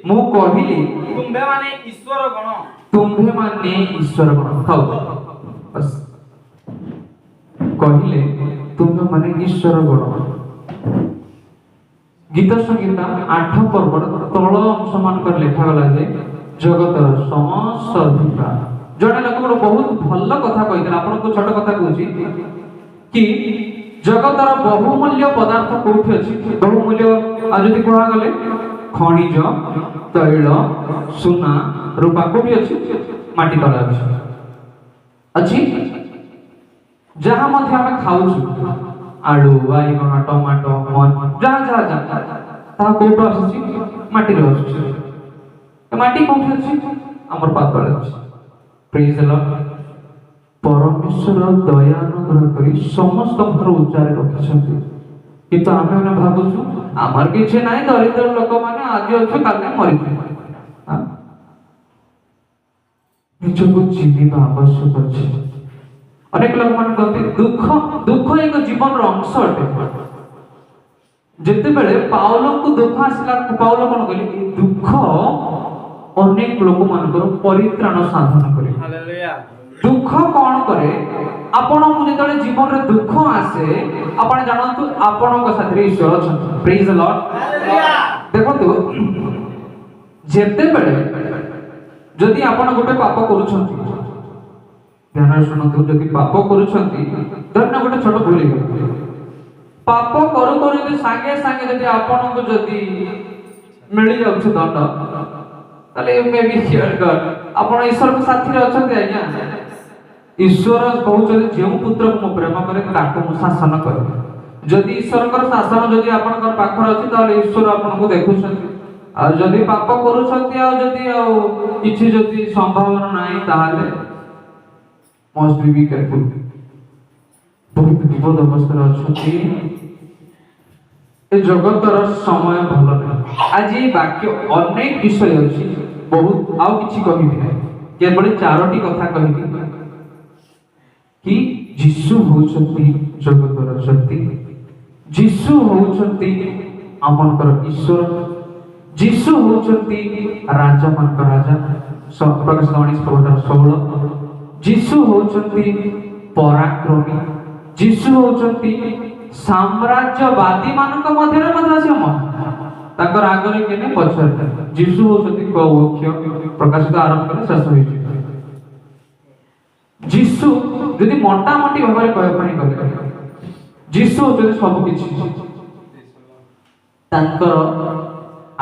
मु कहिली तुम्भे माने ईश्वर गण खाओ बस कहिले तुम्भे माने ईश्वर गण गीत संगीत 8 पर्व तळ अंश मान कर लेखा गला जे जगतर समस्त अधिकार जणे लोक बहुत भल कथा कहितला आपन को छोट कथा कहूची कि जगतर बहुमूल्य पदार्थ कोठी अछि बहुमूल्य आ जति कोहा गले खनिज तैल सोना रूपा कोठी अछि माटी तळे अछि जहां मध्ये हम खाउछु आलू बाइगण टमाटो मन जहां ता कोठो अछि माटी रे अछि माटी कोठी अछि हमर पातळे अछि प्रेज द लॉर्ड परमेश्वर दया अनुग्रह करी समस्त घर उच्चारे रखिछंती किंतु आमे ने भाबुछु आमार किछे नाही दरिद्र लोक माने आज अछि काले मरिछु निजको चिन्हिबा आवश्यक अछि अनेक लोक मान कहते दुख एक जीवन रो अंश अटे जेते बेले पाउलो को दुख आसिला पाउलो कोन कहले दुख अनेक लोक मान परित्राण साधन करे हालेलुया दुख कौन करे आपण को जेतले जीवन रे दुख आसे आपण जानतु आपण को साथरे ईश्वर छ प्रेज द लॉर्ड हालेलुया देखो जेते बेले जदि आपण गोटे पाप करूछंती ध्यान सुनतु जदि पाप करूछंती धन्य गोटे छोट भूल पाप करू करू जे संगे संगे जदि आपण को जदि मिली जाउछ दंड ताले मे बी हियर गॉड आपण ईश्वर को साथी रे अछंती आज्ञा ईश्वर कहउछे जेउ पुत्र को प्रेम करे ताको मु शासन करे जदि ईश्वर कर शासन जदि आपण कर पाखर अछि ताले ईश्वर आपण को देखुछंती आ जदि पाप करूछंती आ जदि आ किछि जदि संभावना नाही ताले मस्ट बी केयरफुल बहुत विपद अवस्था अछंती ए जगतर समय भल नाही आज ई वाक्य अनेक विषय अछि बहुत आउ किछि कहिबि नै केवल चारोटी कथा कहिबि कि यीशु होचंती जगतर शक्ति यीशु होचंती हमनकर ईश्वर यीशु होचंती राजा मनकर राजा प्रकाश 19:16 यीशु होचंती पराक्रमी यीशु होचंती साम्राज्यवादी मानक मध्य मध्यम ताकर आगरे केने पछर यीशु होचंती कौख्य प्रकाशित आरंभ करे शेष होई ଯୀଶୁ ଯଦି ମୋଟାମୋଟି ଭାବରେ କହିବା ପାଇଁ ଗଲେ ଯୀଶୁ ହଉଛନ୍ତି ସବୁ କିଛି। ତାଙ୍କର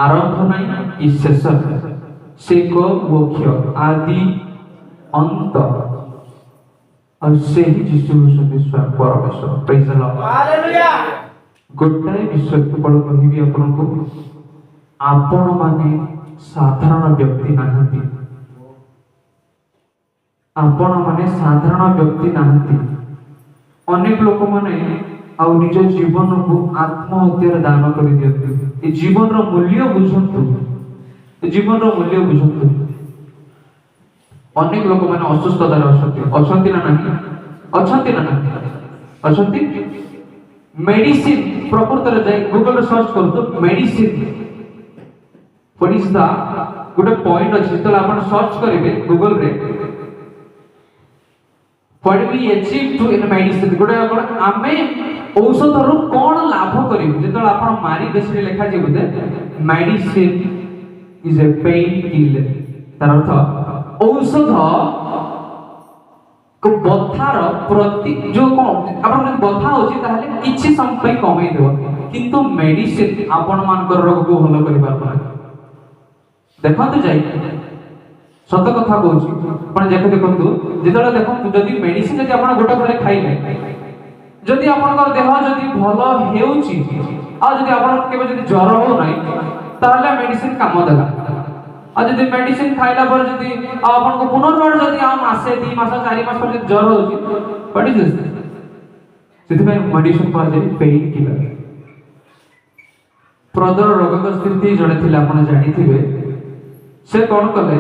ଆରମ୍ଭ ନାହିଁ କି ଶେଷ ନାହିଁ, ସେ ଏକ ମୋକ୍ଷ ଆଦି ଅନ୍ତ, ଆଉ ସେହି ଯୀଶୁ ହେଉଛନ୍ତି ସ୍ୱୟଂ ପରମେଶ୍ୱର। ପ୍ରେଜ୍ ଦ ଲର୍ଡ। ଗୋଟାଏ ବିଷୟ କେବଳ କହିବି ଆପଣଙ୍କୁ, ଆପଣମାନେ ସାଧାରଣ ବ୍ୟକ୍ତି ନାହାନ୍ତି। ଆପଣମାନେ ସାଧାରଣ ବ୍ୟକ୍ତି ନାହାନ୍ତି। ଅନେକ ଲୋକମାନେ ଆଉ ନିଜ ଜୀବନକୁ ଆତ୍ମହତ୍ୟାରେ ଦାନ କରିଦିଅନ୍ତି। ଏ ଜୀବନର ମୂଲ୍ୟ ବୁଝନ୍ତୁ, ଏ ଜୀବନର ମୂଲ୍ୟ ବୁଝନ୍ତୁ। ଅନେକ ଲୋକମାନେ ଅସୁସ୍ଥତାରେ ଅଛନ୍ତି ନା ନାହିଁ? ଅଛନ୍ତି ନା ନାହିଁ? ଅଛନ୍ତି। ମେଡିସିନ ପ୍ରକୃତରେ ଯାଇ ଗୁଗଲରେ ସର୍ଚ୍ଚ କରନ୍ତୁ ମେଡିସିନ ପଡ଼ିଶା ଗୋଟେ ପଏଣ୍ଟ ଅଛି, ଯେତେବେଳେ ଆପଣ ସର୍ଚ୍ଚ କରିବେ ଗୁଗଲରେ what we achieve to in medicine ଗୋଟେ ଆପଣ ଆମେ ଔଷଧରୁ କ'ଣ ଲାଭ କରିବୁ, ଯେତେବେଳେ ଆପଣ ମାରି ଦେଶରେ ଲେଖାଯିବ ଯେ medicine is a pain killer, ତାର ଅର୍ଥ ଔଷଧ ବଥାର ପ୍ରତି ଯୋଉ କ'ଣ ଆପଣ ଯଦି ବଥା ହଉଛି ତାହେଲେ କିଛି ସମୟ ପାଇଁ କମେଇ ଦେବ, କିନ୍ତୁ ମେଡିସିନ ଆପଣ ମାନଙ୍କର ରୋଗକୁ ଭଲ କରିପାରିବ ନାହିଁ। ଦେଖନ୍ତୁ ଯାଇ ସତ କଥା କହୁଛି, ଆପଣ ଦେଖନ୍ତୁ ଯେତେବେଳେ ଦେଖନ୍ତୁ ଯଦି ମେଡିସିନ ଯଦି ଆପଣ ଗୋଟେ ଥରେ ଖାଇଲେ, ଯଦି ଆପଣଙ୍କର ଦେହ ଯଦି ଭଲ ହେଉଛି ଆଉ ଯଦି ଆପଣ କେବେ ଯଦି ଜ୍ୱର ହଉନାହିଁ ତାହେଲେ ମେଡିସିନ କାମ ଦେଲା। ଆଉ ଯଦି ମେଡିସିନ ଖାଇଲା ପରେ ଯଦି ଆପଣଙ୍କୁ ପୁନର୍ବାର ଯଦି ଆଉ ମାସେ 2 ମାସ 4 ମାସ ପରେ ଯଦି ଜ୍ୱର ହଉଛି ସେଥିପାଇଁ ମେଡିସିନ କୁହାଯାଏ ପେନ୍ କିଲର। ପ୍ରଦର ରୋଗଙ୍କ ସ୍ଥିତି ଜଣେ ଥିଲେ, ଆପଣ ଜାଣିଥିବେ। ସେ କ'ଣ କଲେ,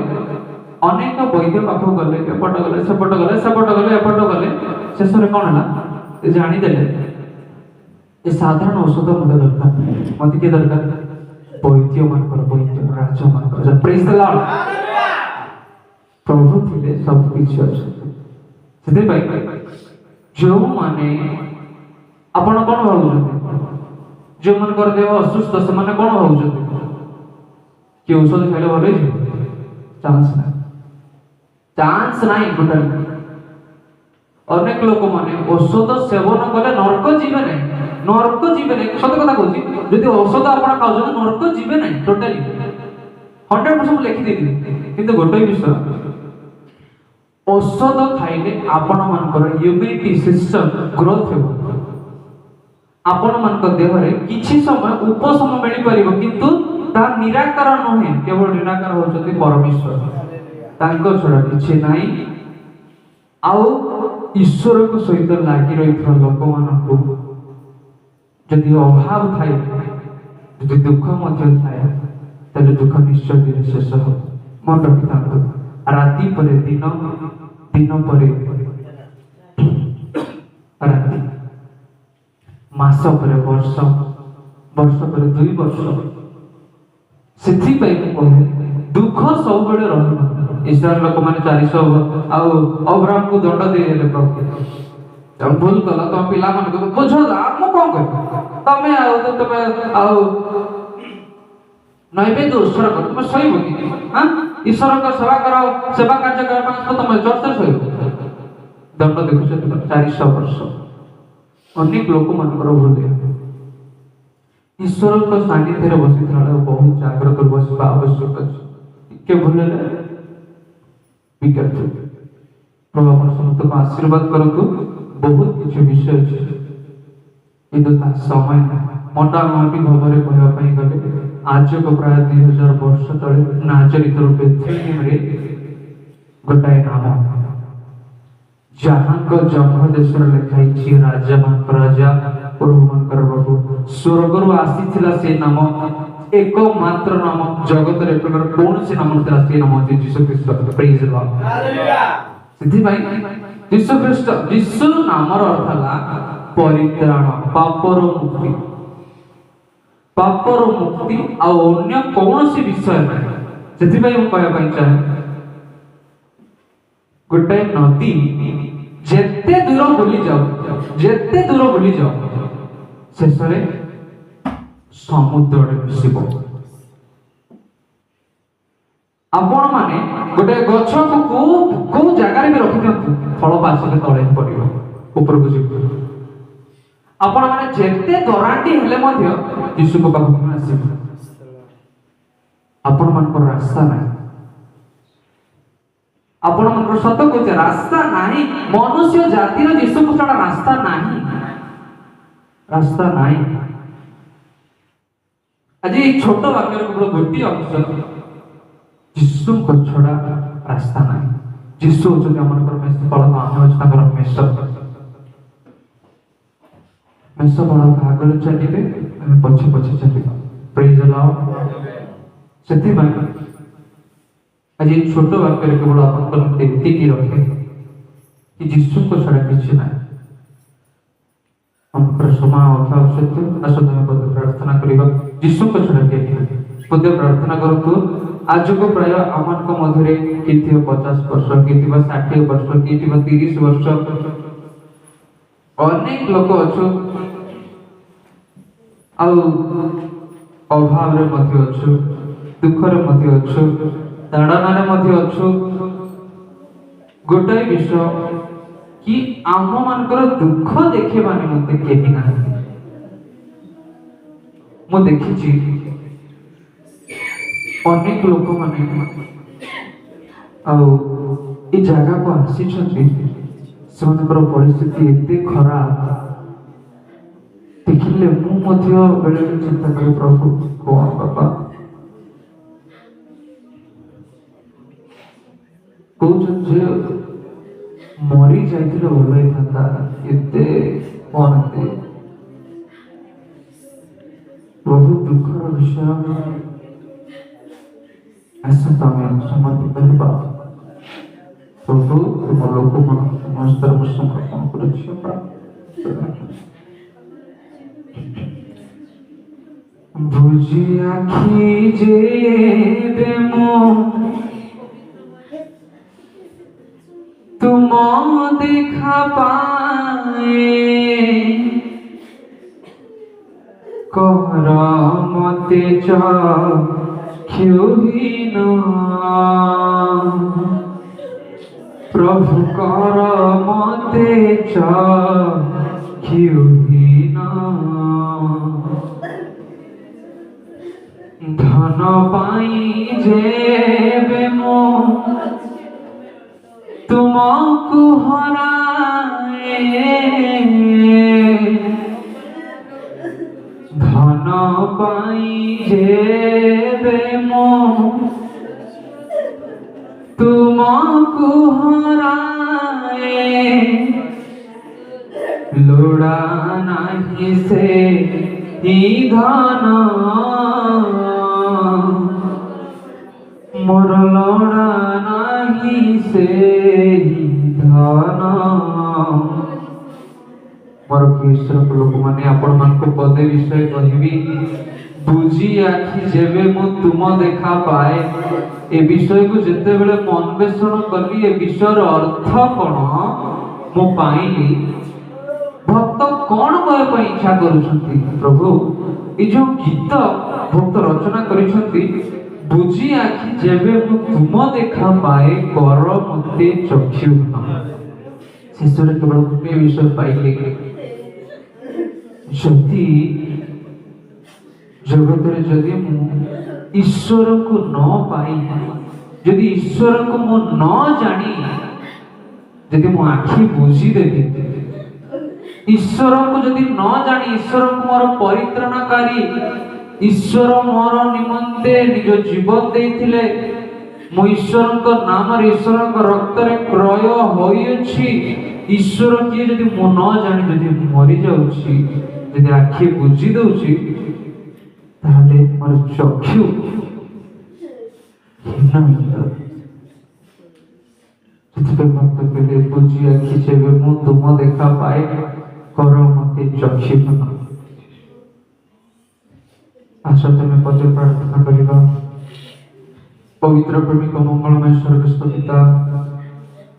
ଅନେକ ବୈଦ୍ୟ ପାଖକୁ ଗଲେ, ଏପଟ ଗଲେ ସେପଟ ଗଲେ ସେପଟ ଗଲେ ଏପଟ ଗଲେ, ଶେଷରେ କ'ଣ ହେଲା ଜାଣିଦେଲେ ଏ ସାଧାରଣ ଔଷଧ ମତେ ଦରକାର, ମତେ କିଏ ଦରକାର? ବୈଦ୍ୟ ମାନଙ୍କର, ବୈଦ୍ୟ ରାଜ ମାନଙ୍କର। ପ୍ରେଜ୍ ଦ ଲର୍ଡ। ପ୍ରଭୁ ଥିଲେ ସବୁ କିଛି ଅଛନ୍ତି। ସେଥିପାଇଁ ଯେଉଁମାନେ ଆପଣ କ'ଣ ଭାବୁଛନ୍ତି, ଯେଉଁମାନଙ୍କର ଦେହ ଅସୁସ୍ଥ ସେମାନେ କ'ଣ ଭାବୁଛନ୍ତି କି ଔଷଧ ଖାଇଲେ ଭଲ ହେଇଯିବ? ଚାନ୍ସ ନାହିଁ, ଚାନ୍ସ ନାହିଁ ଟୋଟାଲି। ଅନେକ ଲୋକମାନେ ଔଷଧ ସେବନ କଲେ ନର୍କ ଯିବେ ନାହିଁ, ନର୍କ ଯିବେ ନାହିଁ। ସତ କଥା କହୁଛି, ଯଦି ଔଷଧ ଆପଣ ଖାଉଛନ୍ତି ନର୍କ ଯିବେ ନାହିଁ ଟୋଟାଲି 100% ଲେଖିଦେଇଥିଲି। କିନ୍ତୁ ଗୋଟେ ବିଷୟ, ଔଷଧ ଖାଇଲେ ଆପଣ ମାନଙ୍କର ଇମ୍ୟୁନିଟି ସିଷ୍ଟମ ଗ୍ରୋଥ ହେବ, ଆପଣ ମାନଙ୍କ ଦେହରେ କିଛି ସମୟ ଉପଶମ ମିଳିପାରିବ, କିନ୍ତୁ ତାହା ନିରାକାର ନୁହେଁ। କେବଳ ନିରାକାର ହେଉଛନ୍ତି ପରମେଶ୍ୱର, ତାଙ୍କ ଛଡ଼ା କିଛି ନାହିଁ। ଆଉ ଈଶ୍ୱରଙ୍କ ସହିତ ଲାଗି ରହିଥିବା ଲୋକମାନଙ୍କୁ ଯଦି ଅଭାବ ଥାଏ, ଯଦି ଦୁଃଖ ମଧ୍ୟ ଥାଏ, ତାହେଲେ ଦୁଃଖ ନିଶ୍ଚୟ ଦିନେ ଶେଷ ହେବ। ମନେ ରଖିଥାନ୍ତୁ, ରାତି ପରେ ଦିନ, ଦିନ ପରେ ରାତି, ମାସ ପରେ ବର୍ଷ, ବର୍ଷ ପରେ 2 ବର୍ଷ। ସେଥିପାଇଁ ମୁଁ କହେ ଦୁଃଖ ସବୁବେଳେ ରହିବ। ଇସ୍ରାଏଲ ଲୋକମାନେ 400 ଆଉ ଅବ୍ରାହ୍ମକୁ ଦଣ୍ଡ ଦେଇଦେଲେ। ପ୍ରଭୁ ତମେ ଭୁଲ କଲ, ତମ ପିଲାମାନଙ୍କୁ ବୁଝ, ମୁଁ କ'ଣ କରିବି? ତମେ ଆଉ ନୈବେଦ୍ୟ ଉତ୍ସର୍ଗ କର, ତମେ ଶୋଇବ କି? ଈଶ୍ୱରଙ୍କ ସେବା କର, ସେବା କାର୍ଯ୍ୟ କରିବା ପାଇଁ ତମେ ଚର୍ଚ୍ଚରେ ଶୋଇବ? ଦଣ୍ଡ ଦେଖୁଛ 400 ବର୍ଷ। ଅନେକ ଲୋକମାନଙ୍କର ଭୁଲ। ଈଶ୍ୱରଙ୍କ ସାନ୍ନିଧ୍ୟରେ ବସିଥିଲା ବେଳେ ବହୁତ ଜାଗ୍ରତ ବସିବା ଆବଶ୍ୟକ ଅଛି। ଟିକେ ଭୁଲ ହେଲେ ପ୍ରଭୁ ଆପଣ ସମସ୍ତଙ୍କୁ ଆଶୀର୍ବାଦ କରନ୍ତୁ। ବହୁତ କିଛି ବିଷୟ ଅଛି, କିନ୍ତୁ ତା ସମୟ ମୋଟାମୋଟି ଭାବରେ କହିବା ପାଇଁ ଗଲେ ଆଜକୁ ପ୍ରାୟ 2000 ବର୍ଷ ତଳେ ନାଜରିତରୁ ବେଥଲେହେମରେ ଗୋଟାଏ ନାମ, ଯାହାଙ୍କ ଜନ୍ମ ଦେଶରେ ଲେଖା ହେଇଛି ରାଜା ମାନଙ୍କ ରାଜା, ପ୍ରଭୁ ମାନଙ୍କର ପ୍ରଭୁ, ସ୍ୱର୍ଗରୁ ଆସିଥିଲା ସେ ନାମ, ଏକମାତ୍ର ନାମ, ଜଗତରେ ପ୍ରକାର କୌଣସି ନାମ ନଥିଲା, ସେ ନାମ ହେଉଛି ଯୀଶୁ ଖ୍ରୀଷ୍ଟ। ପ୍ରେଜ୍ ଦ ଲର୍ଡ। ସେଥିପାଇଁ ଯୀଶୁ ଖ୍ରୀଷ୍ଟ, ଯୀଶୁ ନାମର ଅର୍ଥ ହେଲା ପରିତ୍ରାଣ, ପାପର ମୁକ୍ତି। ପାପର ମୁକ୍ତି ଆଉ ଅନ୍ୟ କୌଣସି ବିଷୟ ନାହିଁ। ସେଥିପାଇଁ ମୁଁ କହିବା ପାଇଁ ଚାହେଁ, ଗୋଟାଏ ନଦୀ ଯେତେ ଦୂର ବୁଲିଯାଉ, ଯେତେ ଦୂର ବୁଲିଯାଉ, ଶେଷରେ ସମୁଦ୍ରରେ ମିଶିବ। ଆପଣ ମାନେ गोटे गछ को को जगार भी रखी दियंतु फल पाचले तले पड़िବ ऊपर को जीव आपण माने जेते दरांटी हेले मध्य यीशु को पाखु आसीबो आपण मन पर रास्ता नाही आपण मन पर सत को रास्ता नाही मनुष्य जातिर यीशु को छडा रास्ता नाही आज ये छोट वाक्य केवल गोटी अंश यीशु को छडा रास्ता नाही यीशु होचନ୍ତି हमर परमेश्वर बळ आमे होच ताकर मेष बळ भागले चलिबे ଆମେ पछे पछे चलिबा प्रेज द लॉर्ड सेति माय आज ये छोट वाक्य केवल आपन पर एति की रखे कि यीशु को छडा किछि नाही हम पर समय आवश्यक असत में पद प्रार्थना करिबा यीशु को छडा के पद प्रार्थना करतु आज को प्राय अमन को मधुरे किथियो 50 वर्ष किथिबा 60 वर्ष किथिबा 30 वर्ष अनेक लोक अछु आ अभाव रे मध्य अछु दुख रे मध्य अछु ताड़ना रे मध्य अछु गोटाई विषय कि आम मानकर दुख देखे माने मते केही ना मु देखिछि अनेक लोक माने आ ए जगह को आसी छथि सेमनकर परिस्थिति एते खराब देखिले मु मध्य बेले चिंता करे प्रभु कोन बाबा कोजन जे मरी जाइतिले भलै था एते कोनते प्रभु दुखर विषय ऐसा तमें समर्पित हेबा प्रभु तुम लोक मन समस्त समर्पण करिछि बुझी आखी जेबे मो तुम देखा पाए कहर मते चुहीन प्रभु कर मते चुहीन धन पाई जेबे मो तुमको हराए धन पाई जेबे मो तुमको हराए लोड़ा नहीं से ही धन मोर लोड़ा नहीं से धन मोर ईश्वर लोक माने आपण मान को पदे विषय कहबी बुझी आखि जेबे मु तुम देखा पाए ए विषय को जते बेले अन्वेषण करली ए विषयर अर्थ कोन मु पाइली भक्त कोन कहे पर इच्छा करूछंती प्रभु ए जो गीत भक्त रचना करिसंती बुझी आखि जेबे मु तुम देखा पाए कर मते चक्षु शिशुर केवल गोटे विषय पाइले जदि जगत रे जदि मु ईश्वर को न पाई जदि ईश्वर को मु न जानी जदि मु आखि बुझी देबी ईश्वर को जदि न जानी ईश्वर को मोर परित्राणकारी ईश्वर मोर निमंते निज जीवन देइथिले मो ईश्वर को नाम रे ईश्वर को रक्त रे क्रय होई अछि ईश्वर की जदि मो न जानी जदि मरि जाउछि जदि आखि बुझी दउछि ताले मोर चक्षु भक्त कहले बुझी आखि जेबे मु तुम देखा पाए कर मते चक्षु आशा में पद प्रार्थना करिबा पवित्र प्रेमिक मंगलमय स्वर्गस्थ पिता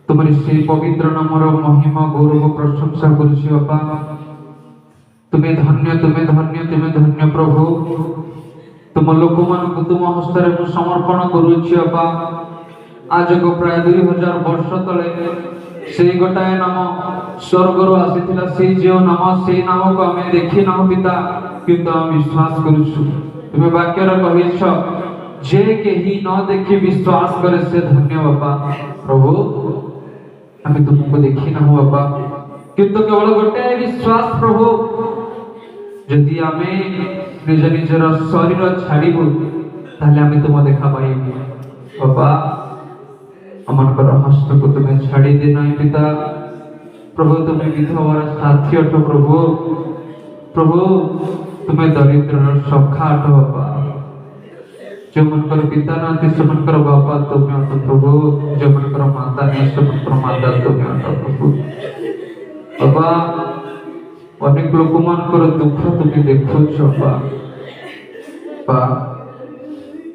तुम्हारी से पवित्र नामर महिमा गौरव प्रशंसा करुछि बापा तुम्हें धन्य प्रभु तुम लोक मान तुम हस्त समर्पण करुछि बापा ଆଜକୁ ପ୍ରାୟ 2000 ବର୍ଷ ତଳେ ସେଇ ଗୋଟାଏ ନାମ ସ୍ୱର୍ଗରୁ ଆସିଥିଲା, ସେଇ ଯେଉଁ ନାମ, ସେଇ ନାମକୁ ଆମେ ଦେଖି ନାହୁଁ ପିତା, କିନ୍ତୁ ଆମେ ବିଶ୍ୱାସ କରୁଛୁ। ତୁମେ ବାକ୍ୟରେ କହିଛ ଯେ କେହି ନ ଦେଖି ବିଶ୍ୱାସ କରେ ସେ ଧନ୍ୟ। ବାପା ପ୍ରଭୁ, ଆମେ ତୁମକୁ ଦେଖି ନାହୁଁ ବାପା, କିନ୍ତୁ କେବଳ ଗୋଟାଏ ବିଶ୍ୱାସ ପ୍ରଭୁ, ଯଦି ଆମେ ନିଜ ନିଜର ଶରୀର ଛାଡ଼ିବୁ ତାହେଲେ ଆମେ ତୁମ ଦେଖା ପାଇବୁ। ବାପା, ଆମଙ୍କର ହସ୍ତକୁ ତୁମେ ଛାଡ଼ି ଦେ ନାହିଁ ପିତା। ପ୍ରଭୁ, ତୁମେ ବିଧବାର ସାଥୀ ଅଟ ପ୍ରଭୁ। ପ୍ରଭୁ, ତୁମେ ଦରିଦ୍ରର ସଖା ଅଟ ବାପା। ଯେଉଁମାନଙ୍କର ପିତା ନାହାନ୍ତି ସେମାନଙ୍କର ବାପା ତୁମେ ଅଟ ପ୍ରଭୁ। ଯେଉଁମାନଙ୍କର ମାତା ନାହିଁ ସେମାନଙ୍କର ମାତା ତୁମେ ଅଟ ପ୍ରଭୁ। ବାପା, ଅନେକ ଲୋକମାନଙ୍କର ଦୁଃଖ ତୁମେ ଦେଖୁଛ ବାପା।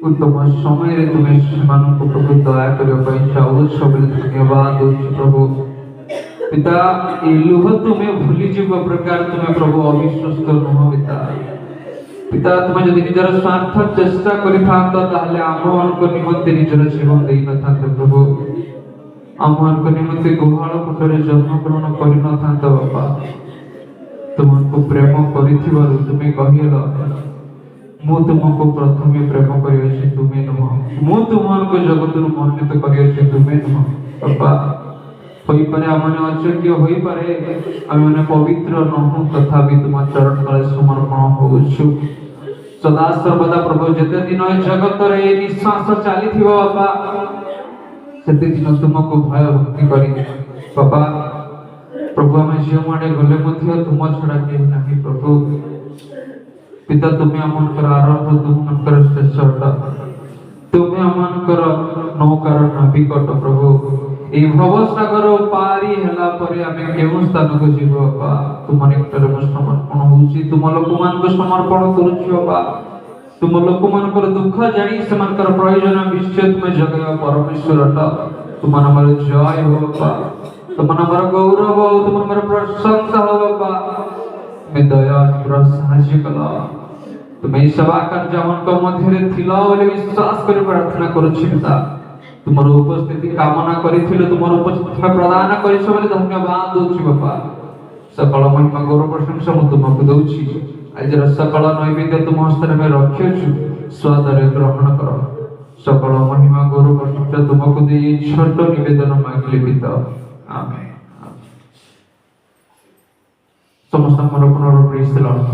ଉତ୍ତମ ସମୟରେ ତୁମେ ସେମାନଙ୍କୁ ପ୍ରଭୁ ଦୟା କରିବା ପାଇଁ ଚାହୁଁଛ ବୋଲି ଧନ୍ୟବାଦ ଦଉଛୁ ପ୍ରଭୁ। ପିତା, ଏ ଲୁହ ତୁମେ ଭୁଲିଯିବ ପ୍ରକାର ତୁମେ ପ୍ରଭୁ ଅବିଶ୍ୱସ୍ତ ନୁହଁ ପିତା। ପିତା, ତୁମେ ଯଦି ନିଜର ସ୍ୱାର୍ଥ ଚେଷ୍ଟା କରିଥାନ୍ତ ତାହେଲେ ଆମମାନଙ୍କ ନିମନ୍ତେ ନିଜର ଜୀବନ ଦେଇନଥାନ୍ତ ପ୍ରଭୁ। ଆମମାନଙ୍କ ନିମନ୍ତେ ଗୁହାଳ କୁଟରେ ଜନ୍ମଗ୍ରହଣ କରିନଥାନ୍ତ ବାପା। ତୁମକୁ ପ୍ରେମ କରିଥିବାରୁ ତୁମେ କହିଲ, ମୁଁ ତୁମକୁ ପ୍ରଥମେ ପ୍ରେମ କରିଅଛି ତୁମେ ନୁହଁ, ମୁଁ ତୁମମାନଙ୍କୁ ଜଗତରୁ ମନୋନୀତ କରିଅଛି ତୁମେ ନୁହଁ। ବାପା, ହୋଇପାରେ ଆମମାନେ ଅଯୋଗ୍ୟ, ହୋଇପାରେ ଆମେମାନେ ପବିତ୍ର ନହୁଁ, ତଥାପି ତୁମ ଚରଣ ତଳେ ସମର୍ପଣ ହେଉଛୁ। ସଦା ସର୍ବଦା ପ୍ରଭୁ, ଯେତେ ଦିନ ଏ ଜଗତରେ ଏ ନିଶ୍ୱାସ ଚାଲିଥିବ ବାପା, ସେତେ ଦିନ ତୁମକୁ ଭୟ ଭକ୍ତି କରି ବାପା ପ୍ରଭୁ ଆମେ ଯେଉଁଆଡ଼େ ଗଲେ ମଧ୍ୟ ତୁମ ଛଡ଼ା କେହି ନାହିଁ ପ୍ରଭୁ। ପିତା, ତୁମେ ଆମମାନଙ୍କର ଆରମ୍ଭ, ତୁମମାନଙ୍କର ଶେଷ ଅଟ। ତୁମେ ଆମମାନଙ୍କର ନୌକାର ନାବିକ ଅଟ ପ୍ରଭୁ। এই ভবসাগর পারি হেলা পরে আমি কেউ স্থানକୁ ଯିବୁ ବାପା। ତୁମ ନିକଟରେ ମୁଁ ସମର୍ପଣ ହେଉଛି, ତୁମ ଲୋକମାନଙ୍କୁ ସମର୍ପଣ କରୁଛି ବାପା। ତୁମ ଲୋକମାନଙ୍କର ଦୁଃଖ ଜାଣି ସେମାନଙ୍କର ପ୍ରয়োଜନ ବିଷୟ ତୁମେ ଯୋଗାଇବା ପରମେଶ୍ୱର ଅଟ। ତୁମ ନାମର ଜୟ ହଉ ବାପା, ତୁମ ନାମର ଗୌରବ ହଉ, ତୁମ ନାମର ପ୍ରଶଂସା ହଉ ବାପା। ତୁମେ ଦୟା ପୁରା ସାହାଯ୍ୟ କଲ। ତୁମେ ଏହି ସେବା କାର୍ଯ୍ୟ ଆମମାନଙ୍କ ମଧ୍ୟରେ ଥିଲ ବୋଲି ବିଶ୍ୱାସ କରି ପ୍ରାର୍ଥନା କରୁଛି ପିତା। ତୁମର ଉପସ୍ଥିତି କାମନା କରିଥିଲୁ, ତୁମର ଉପସ୍ଥିତି ପ୍ରଦାନ କରିଛ ବୋଲି ଧନ୍ୟବାଦ ଦଉଛି ବାପା। ସକଳ ମହିମା ଗୌରବ ପ୍ରଶଂସା ମୁଁ ତୁମକୁ ଦଉଛି। ଆଜିର ସକଳ ନୈବେଦ୍ୟ ତୁମ ହସ୍ତରେ ଆମେ ରଖିଅଛୁ, ସ୍ୱାଦରେ ଗ୍ରହଣ କର। ସକଳ ମହିମା ଗୌରବ ପ୍ରଶଂସା ତୁମକୁ ଦେଇ ଛୋଟ ନିବେଦନ ମାଗିଲି ପିତା, ଆମେନ୍। ସମସ୍ତଙ୍କର ପୁନଃ ପ୍ରେଜ ଦି ଲର୍ଡ।